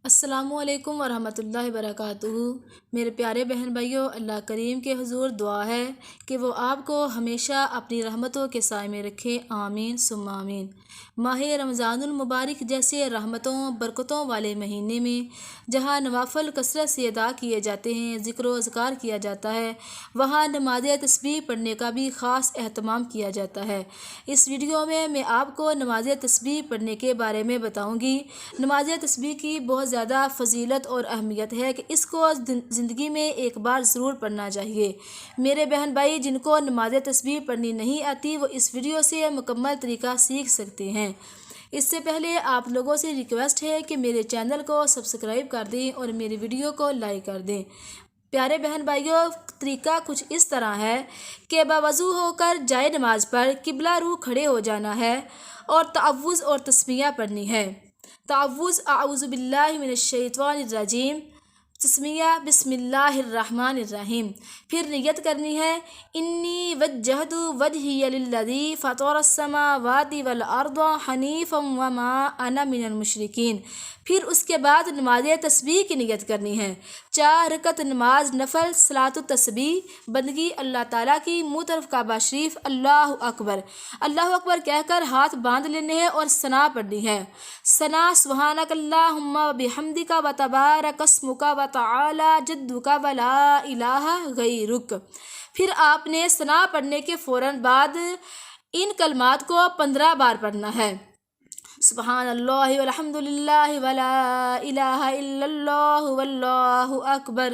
السلام علیکم ورحمۃ اللہ وبرکاتہ۔ میرے پیارے بہن بھائیوں، اللہ کریم کے حضور دعا ہے کہ وہ آپ کو ہمیشہ اپنی رحمتوں کے سائے میں رکھے، آمین ثم آمین۔ ماہ رمضان المبارک جیسے رحمتوں برکتوں والے مہینے میں جہاں نوافل کثرت سے ادا کیے جاتے ہیں، ذکر و اذکار کیا جاتا ہے، وہاں نماز تسبیح پڑھنے کا بھی خاص اہتمام کیا جاتا ہے۔ اس ویڈیو میں آپ کو نماز تسبیح پڑھنے کے بارے میں بتاؤں گی۔ نماز تسبیح کی بہت زیادہ فضیلت اور اہمیت ہے کہ اس کو زندگی میں ایک بار ضرور پڑھنا چاہیے۔ میرے بہن بھائی جن کو نماز تسبیح پڑھنی نہیں آتی وہ اس ویڈیو سے مکمل طریقہ سیکھ سکتے ہیں۔ اس سے پہلے آپ لوگوں سے ریکویسٹ ہے کہ میرے چینل کو سبسکرائب کر دیں اور میری ویڈیو کو لائک کر دیں۔ پیارے بہن بھائیوں، طریقہ کچھ اس طرح ہے کہ باوضو ہو کر جائے نماز پر قبلہ رو کھڑے ہو جانا ہے اور تعوذ اور تسمیہ پڑھنی ہے۔ تعوذ اعوذ باللہ من الشیطان الرجیم، تسمیہ بسم اللہ الرحمن الرحیم۔ پھر نیت کرنی ہے انی وجہت وجہی للذی فطر السماوات والارض حنیفا وما انا من المشرکین۔ پھر اس کے بعد نماز تسبیح کی نیت کرنی ہے۔ 4 رکعت نماز نفل صلاۃ التسبیح بندگی اللہ تعالیٰ کی، منہ طرف کعبہ شریف، اللہ اکبر کہہ کر ہاتھ باندھ لینے ہیں اور ثنا پڑھنی ہے۔ ثنا سبحانک اللہم و بحمدک و تبارک اسمک و تعالی جدک و لا الہ غیرک۔ پھر آپ نے ثنا پڑھنے کے فوراً بعد ان کلمات کو 15 بار پڑھنا ہے۔ سبحان اللہ والحمد للہ ولا الہ الا اللہ واللہ اکبر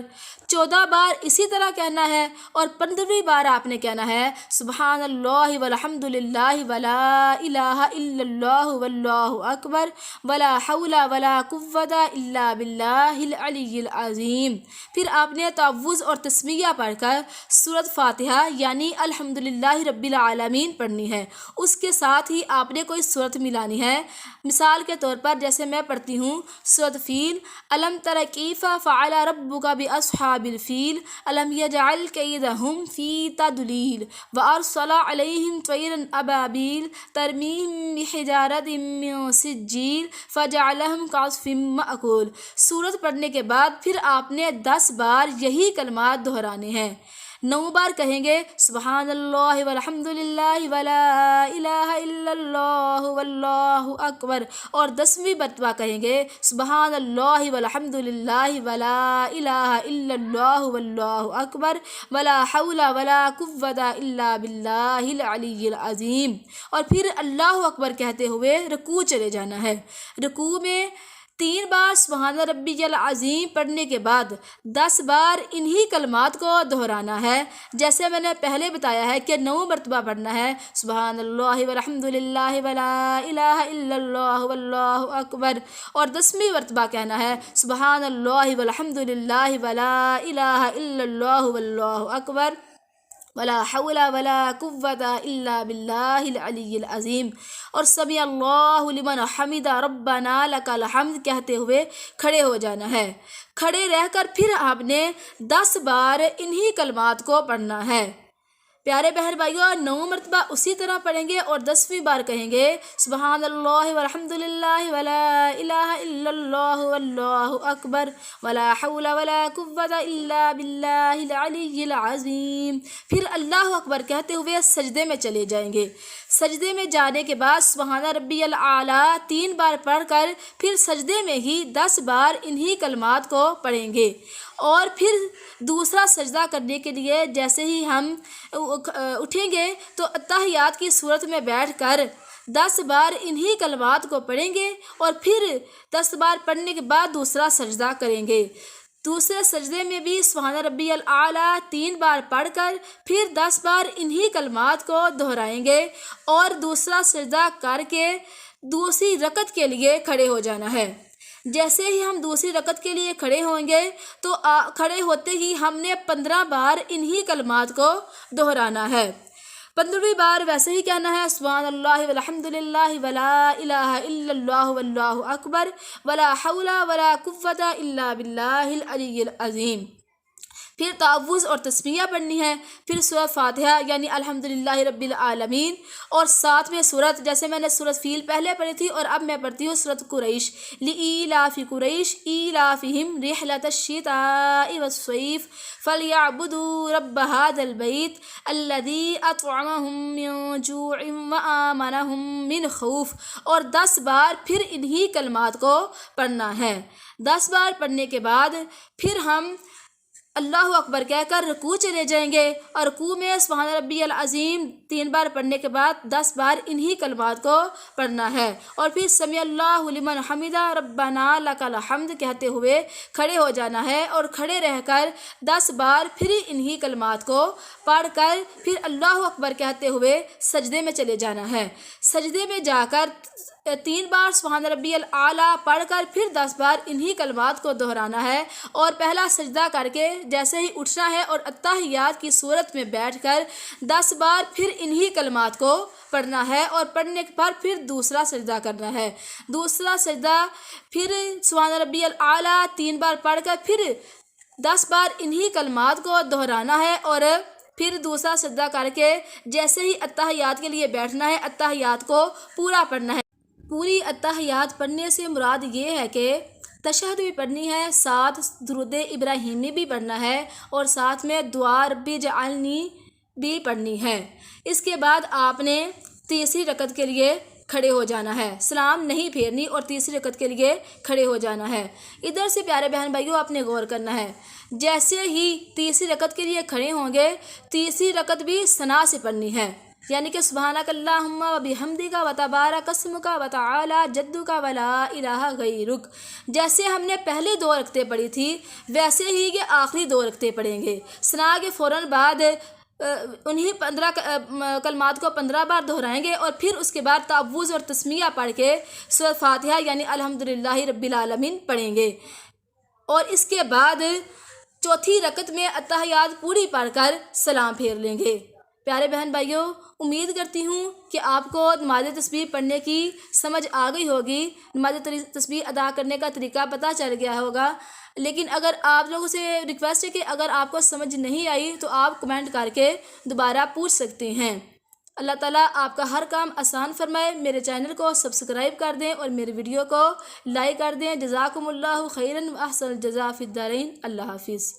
14 بار اسی طرح کہنا ہے، اور 15ویں بار آپ نے کہنا ہے سبحان اللہ والحمد للہ ولا الہ الا اللہ واللہ اکبر ولا حول ولا قوت الا باللہ العلی العظیم۔ پھر آپ نے تعوذ اور تسمیہ پڑھ کر سورۃ فاتحہ یعنی الحمدللہ رب العالمین پڑھنی ہے۔ اس کے ساتھ ہی آپ نے کوئی سورت ملانی ہے۔ مثال کے طور پر جیسے میں پڑھتی ہوں سورۃ فیل، الم تر کیف فعل ربک باصحاب الفیل الم یجعل کیدہم فی تضلیل وارسل علیہم طیرا ابابیل ترمیہم بحجارۃ من سجیل فجعلہم کعصف مأکول۔ سورت پڑھنے کے بعد پھر آپ نے 10 بار یہی کلمات دہرانے ہیں۔ 9 بار کہیں گے سبحان اللہ والحمد للہ ولا الہ الا اللہ واللہ اکبر، اور 10ویں مرتبہ کہیں گے سبحان اللہ والحمد للہ ولا الہ الا اللہ واللہ اکبر ولا حول ولا قوت الا باللہ العلی العظیم، اور پھر اللہ اکبر کہتے ہوئے رکوع چلے جانا ہے۔ رکوع میں 3 بار سبحان ربی العظیم پڑھنے کے بعد 10 بار انہی کلمات کو دہرانا ہے۔ جیسے میں نے پہلے بتایا ہے کہ 9 مرتبہ پڑھنا ہے سبحان اللہ والحمد للہ ولا الہ الا اللہ واللہ اکبر، اور 10ویں مرتبہ کہنا ہے سبحان اللہ والحمد للہ ولا الہ الا اللہ واللہ اکبر ولا حول ولا قوت الا باللہ العلی العظیم، اور سمیع اللہ لمن حمدہ ربنا لک الحمد کہتے ہوئے کھڑے ہو جانا ہے۔ کھڑے رہ کر پھر آپ نے 10 بار انہی کلمات کو پڑھنا ہے۔ پیارے بہن بھائیوں، 9 مرتبہ اسی طرح پڑھیں گے اور 10ویں بار کہیں گے سبحان اللہ والحمد للہ ولا الہ الا اللہ واللہ اکبر ولا حول ولا قوت الا باللہ العلی العظیم۔ پھر اللہ اکبر کہتے ہوئے سجدے میں چلے جائیں گے۔ سجدے میں جانے کے بعد سبحان ربی الاعلیٰ 3 بار پڑھ کر پھر سجدے میں ہی 10 بار انہی کلمات کو پڑھیں گے، اور پھر دوسرا سجدہ کرنے کے لیے جیسے ہی ہم اٹھیں گے تو اتحیات کی صورت میں بیٹھ کر 10 بار انہی کلمات کو پڑھیں گے، اور پھر 10 بار پڑھنے کے بعد دوسرا سجدہ کریں گے۔ دوسرے سجدے میں بھی سبحان ربی الاعلیٰ 3 بار پڑھ کر پھر 10 بار انہی کلمات کو دہرائیں گے، اور دوسرا سجدہ کر کے دوسری رکعت کے لیے کھڑے ہو جانا ہے۔ جیسے ہی ہم دوسری رکعت کے لیے کھڑے ہوں گے تو کھڑے ہوتے ہی ہم نے 15 بار انہی کلمات کو دہرانا ہے۔ 15ویں بار ویسے ہی کہنا ہے سبحان اللہ والحمد للہ ولا الہ الا اللہ واللہ اکبر ولا حول ولا قوت الا باللہ العلی العظیم۔ پھر تعوذ اور تسمیہ پڑھنی ہے، پھر سورۃ فاتحہ یعنی الحمدللہ رب العالمین، اور ساتھ میں سورت، جیسے میں نے سورۃ فیل پہلے پڑھی تھی اور اب میں پڑھتی ہوں سورۃ قریش، لإیلاف قریش ایلافہم رحلۃ الشتاء والصیف فلیعبدوا رب ھذا البیت الذی اطعمہم من جوع وآمنہم من خوف، اور 10 بار پھر انہی کلمات کو پڑھنا ہے۔ 10 بار پڑھنے کے بعد پھر ہم اللہ اکبر کہہ کر رکوع چلے جائیں گے، اور رکوع میں سبحان ربی العظیم 3 بار پڑھنے کے بعد 10 بار انہی کلمات کو پڑھنا ہے، اور پھر سمیع اللہ لمن حمدہ ربنا لک الحمد کہتے ہوئے کھڑے ہو جانا ہے، اور کھڑے رہ کر 10 بار پھر انہی کلمات کو پڑھ کر پھر اللہ اکبر کہتے ہوئے سجدے میں چلے جانا ہے۔ سجدے میں جا کر 3 بار سبحان ربی الاعلیٰ پڑھ کر پھر 10 بار انہی کلمات کو دہرانا ہے، اور پہلا سجدہ کر کے جیسے ہی اٹھنا ہے اور اتحیات کی صورت میں بیٹھ کر 10 بار پھر انہی کلمات کو پڑھنا ہے، اور پڑھنے کے بعد پھر دوسرا سجدہ کرنا ہے۔ دوسرا سجدہ پھر سبحان ربی الاعلیٰ 3 بار پڑھ کر پھر 10 بار انہی کلمات کو دہرانا ہے، اور پھر دوسرا سجدہ کر کے جیسے ہی اتحیات کے لیے بیٹھنا ہے، اتحیات کو پورا پڑھنا ہے۔ پوری اتحیات پڑھنے سے مراد یہ ہے کہ تشہد بھی پڑھنی ہے، ساتھ درود ابراہیمی بھی پڑھنا ہے، اور ساتھ میں دعا ربی جعلنی بھی پڑھنی ہے۔ اس کے بعد آپ نے تیسری رکعت کے لیے کھڑے ہو جانا ہے، سلام نہیں پھیرنی، اور تیسری رکعت کے لیے کھڑے ہو جانا ہے۔ ادھر سے پیارے بہن بھائیوں آپ نے غور کرنا ہے، جیسے ہی تیسری رکعت کے لیے کھڑے ہوں گے تیسری رکعت بھی ثنا سے پڑھنی ہے، یعنی کہ سبحانک اللہم و بحمدک و تبارک اسمک و تعالی جدک و لا الہ غیرک۔ جیسے ہم نے پہلے 2 رکعتیں پڑھی تھی ویسے ہی یہ آخری 2 رکعتیں پڑھیں گے۔ ثنا کے فوراً بعد انہی 15 کلمات کو 15 بار دہرائیں گے، اور پھر اس کے بعد تعوذ اور تسمیہ پڑھ کے سورۃ فاتحہ یعنی الحمدللہ رب العالمین پڑھیں گے، اور اس کے بعد چوتھی رکعت میں اتحیات پوری پڑھ کر سلام پھیر لیں گے۔ پیارے بہن بھائیوں، امید کرتی ہوں کہ آپ کو نماز تسبیح پڑھنے کی سمجھ آ گئی ہوگی، نماز تسبیح ادا کرنے کا طریقہ پتہ چل گیا ہوگا، لیکن اگر آپ لوگوں سے ریکویسٹ ہے کہ اگر آپ کو سمجھ نہیں آئی تو آپ کمنٹ کر کے دوبارہ پوچھ سکتے ہیں۔ اللہ تعالیٰ آپ کا ہر کام آسان فرمائے۔ میرے چینل کو سبسکرائب کر دیں اور میری ویڈیو کو لائک کر دیں۔ جزاکم اللہ خیراً و احسن الجزاء فی الدارین۔ اللہ حافظ۔